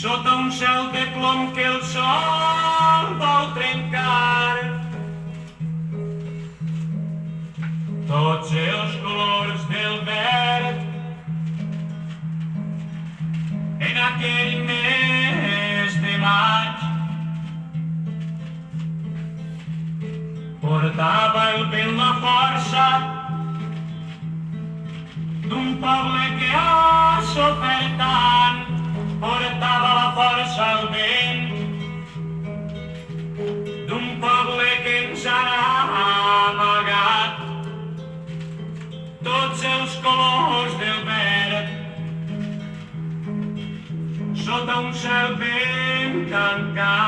sota un cel de plom que el sol vol trencar. Tots els colors del verd en aquell mes de maig portava el vent la força d'un poble que ha sofert tant. Portava la força al vent d'un poble que ens ha amagat tots els colors del verd sota un cel ben tancat.